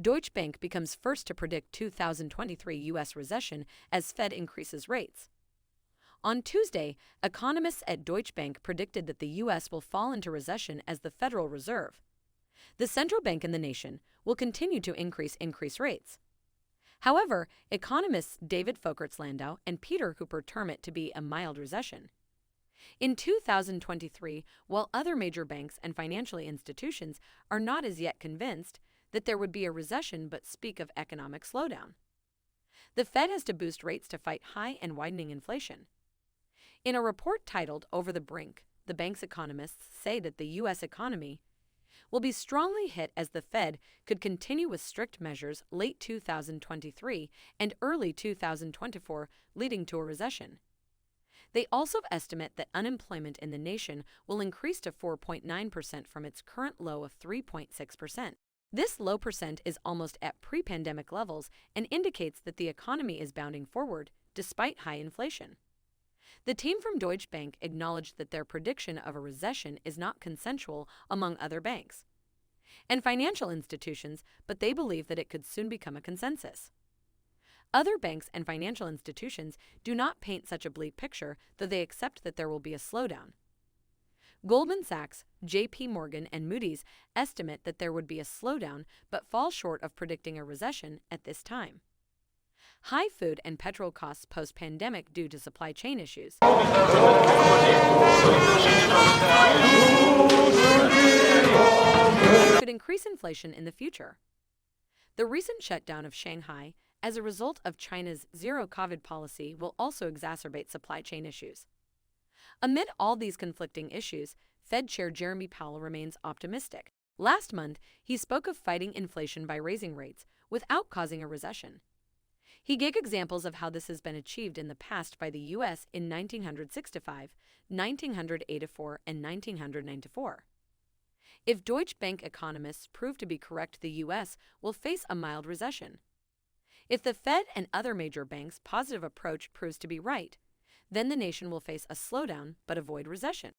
Deutsche Bank becomes first to predict 2023 U.S. recession as Fed increases rates. On Tuesday, economists at Deutsche Bank predicted that the U.S. will fall into recession as the Federal Reserve, the central bank in the nation, will continue to increase rates. However, economists David Folkerts-Landau and Peter Hooper term it to be a mild recession. In 2023, while other major banks and financial institutions are not as yet convinced that there would be a recession but speak of economic slowdown, the Fed has to boost rates to fight high and widening inflation. In a report titled Over the Brink, the bank's economists say that the U.S. economy will be strongly hit as the Fed could continue with strict measures late 2023 and early 2024, leading to a recession. They also estimate that unemployment in the nation will increase to 4.9% from its current low of 3.6%. This low percent is almost at pre-pandemic levels and indicates that the economy is bounding forward despite high inflation. The team from Deutsche Bank acknowledged that their prediction of a recession is not consensual among other banks and financial institutions, but they believe that it could soon become a consensus. Other banks and financial institutions do not paint such a bleak picture, though they accept that there will be a slowdown. Goldman Sachs, J.P. Morgan, and Moody's estimate that there would be a slowdown but fall short of predicting a recession at this time. High food and petrol costs post-pandemic due to supply chain issues could increase inflation in the future. The recent shutdown of Shanghai as a result of China's zero-COVID policy will also exacerbate supply chain issues. Amid all these conflicting issues, Fed Chair Jeremy Powell remains optimistic. Last month, he spoke of fighting inflation by raising rates without causing a recession. He gave examples of how this has been achieved in the past by the U.S. in 1965, 1984, and 1994. If Deutsche Bank economists prove to be correct, the U.S. will face a mild recession. If the Fed and other major banks' positive approach proves to be right, then the nation will face a slowdown but avoid recession.